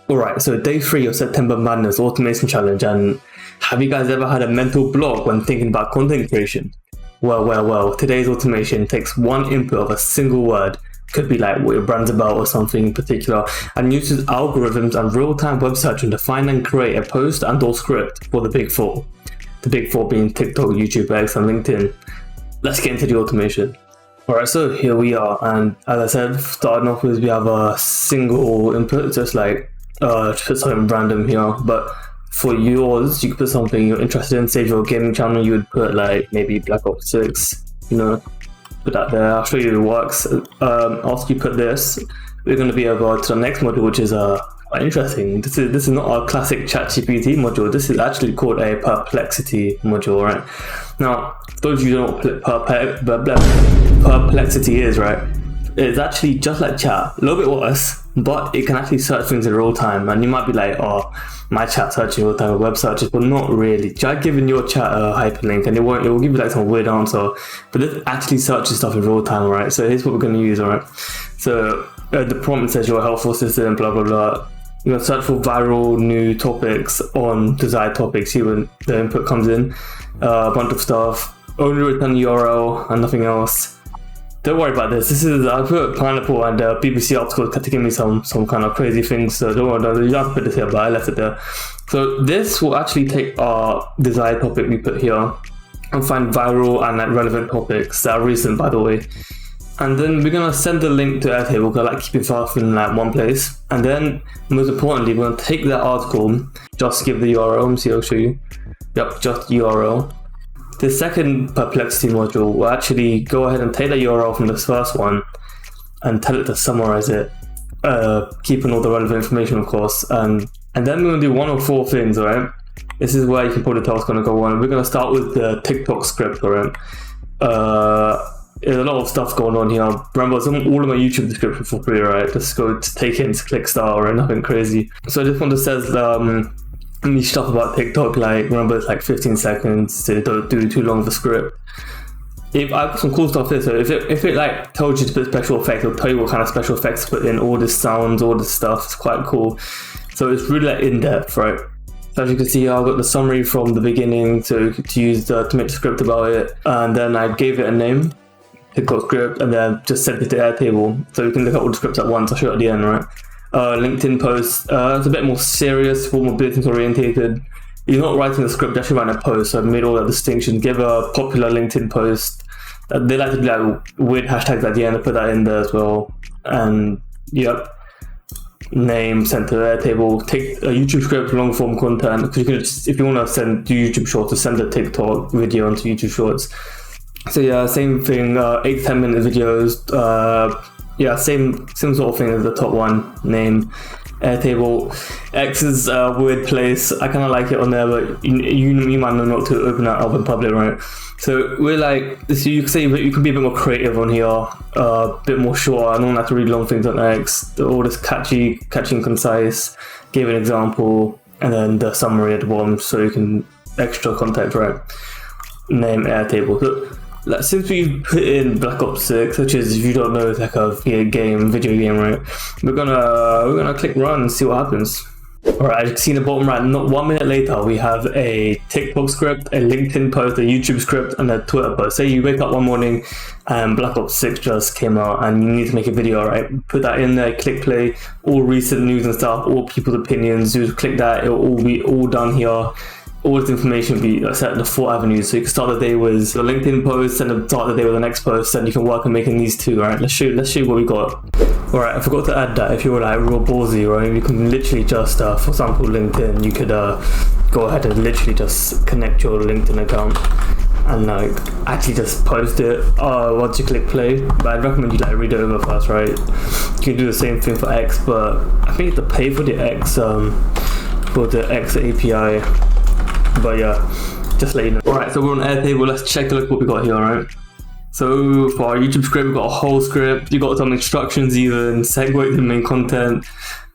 Alright, so day 3 of September Madness Automation Challenge, and have you guys ever had a mental block when thinking about content creation? Well, today's automation takes one input of a single word, could be like what your brand's about or something in particular, and uses algorithms and real-time web searching to find and create a post and or script for the big four. The big four being TikTok, YouTube, X, and LinkedIn. Let's get into the automation. Alright, so here we are, and as I said, starting off with we have a single input, just like put something random here, but for yours you could put something you're interested in. Say if you're a gaming channel, you would put like maybe Black Ops 6, put that there. I'll show you it works. After you put this, we're going to be over to the next module, which is quite interesting. This is not our classic ChatGPT module. This is actually called a perplexity module, right? Now, for those of you who don't know what perplexity is, right? It's actually just like chat, a little bit worse, but it can actually search things in real time. And you might be like, oh, my chat searching real time with web searches, but not really. Try giving your chat a hyperlink and it will give you like some weird answer, but it actually searches stuff in real time, right? So here's what we're going to use, alright? So the prompt says you're a helpful assistant, blah blah blah. You're going to search for viral new topics on desired topics. See when the input comes in, a bunch of stuff. Only return the URL and nothing else. Don't worry about this. I put pineapple and BBC article to give me some kind of crazy things. So don't worry, you don't have to put this here, but I left it there. So this will actually take our desired topic we put here and find viral and like relevant topics that are recent, by the way. And then we're gonna send the link to Airtable, because I like keeping stuff in like one place. And then most importantly, we're gonna take that article, just give the URL. See, I'll show you. Yep, just URL. The second perplexity module will actually go ahead and take the URL from this first one and tell it to summarize it, keeping all the relevant information, of course. And then we're gonna do one of 4 things, alright? This is where you can probably tell what's gonna go on. We're gonna start with the TikTok script, alright? There's a lot of stuff going on here. Remember, it's all of my YouTube description for free, right? Just go to take it and click start, right? Nothing crazy. So this one just says niche stuff about TikTok, like remember it's like 15 seconds, so don't do too long of a script. If I put some cool stuff here, so if it like told you to put special effects, it'll tell you what kind of special effects to put in, all this sounds, all this stuff. It's quite cool. So it's really like in-depth, right? So as you can see here, I've got the summary from the beginning to use to make the script about it, and then I gave it a name, TikTok script, and then just sent it to Airtable, so you can look at all the scripts at once. I'll show it at the end, right? LinkedIn post, it's a bit more serious, more business orientated. You're not writing a script, you're actually writing a post, so I made all that distinction. Give a popular LinkedIn post. They like to do like weird hashtags at the end, I put that in there as well. And yep, name, sent to Airtable. Take a YouTube script, long form content, because you can just, if you want to send YouTube shorts, to send a TikTok video onto YouTube shorts. So yeah, same thing, 8 to 10 minute videos. Yeah, same sort of thing as the top one, name, Airtable. X is a weird place. I kind of like it on there, but you might know not to open that up in public, right? So we're like, so you can say you can be a bit more creative on here, a bit more short. I don't have to read long things on X. All this catchy and concise. Gave an example, and then the summary at the bottom, so you can extra context, right? Name, Airtable. So, like, since we put in Black Ops 6, which is, if you don't know, it's like a video game, right? We're gonna click run and see what happens. Alright, as you can see in the bottom right, not 1 minute later, we have a TikTok script, a LinkedIn post, a YouTube script, and a Twitter post. Say you wake up one morning and Black Ops 6 just came out and you need to make a video, right? Put that in there, click play, all recent news and stuff, all people's opinions. You click that, it'll all be all done here. All this information will be set in the 4 avenues. So you can start the day with your LinkedIn post, and start the day with the next post, and you can work on making these two, right? Let's show you what we got. Alright, I forgot to add that if you were like real ballsy, right? You can literally just, for example, LinkedIn, you could go ahead and literally just connect your LinkedIn account and like actually just post it once you click play. But I'd recommend you like read it over first, right? You can do the same thing for X, but I think you have to pay for the X API. But yeah, just let you know. Alright, so we're on Airtable. Let's check a look what we got here, alright? So for our YouTube script, we've got a whole script. You got some instructions, even segue to the main content,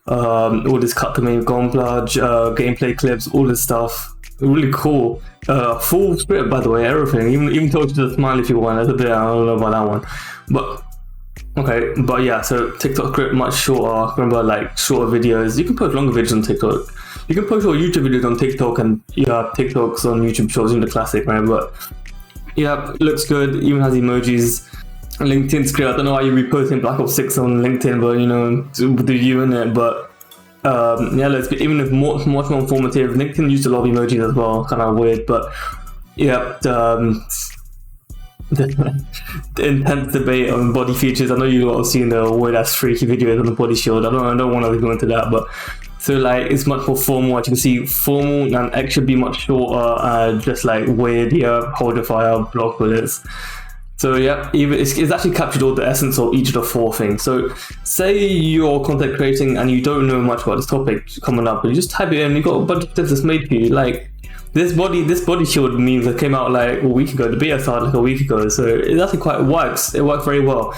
all this cut to main montage, gameplay clips, all this stuff. Really cool. Full script, by the way, everything. Even told you to smile if you want. That's a bit, I don't know about that one. But Okay, but yeah, so TikTok script much shorter. Remember, like shorter videos. You can post longer videos on TikTok. You can post your YouTube videos on TikTok, and you have TikToks on YouTube Shorts in the classic, right? But yeah, looks good. Even has emojis. LinkedIn script. I don't know why you reposting Black Ops 6 on LinkedIn, but you know, the you in it. But yeah, looks good. Even if much more informative. LinkedIn used a lot of emojis as well. Kind of weird, but yeah. The intense debate on body features. I know you all seen the weird ass freaky videos on the body shield. I don't want to go into that, but so like it's much more formal. As you can see, formal and X should be much shorter. Just like weird, yeah, hold the fire, block bullets. So yeah, even it's actually captured all the essence of each of the 4 things. So say you're content creating and you don't know much about this topic coming up, but you just type it in. You got a bunch of tips that's made for you. Like this body shield memes that came out like a week ago. The beta started like a week ago, so it actually quite works. It worked very well.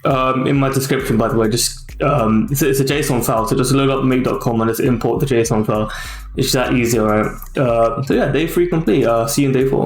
In my description, by the way, just it's a JSON file, so just load up make.com and just import the JSON file. It's that easy, right? So yeah, day 3 complete. See you in day 4.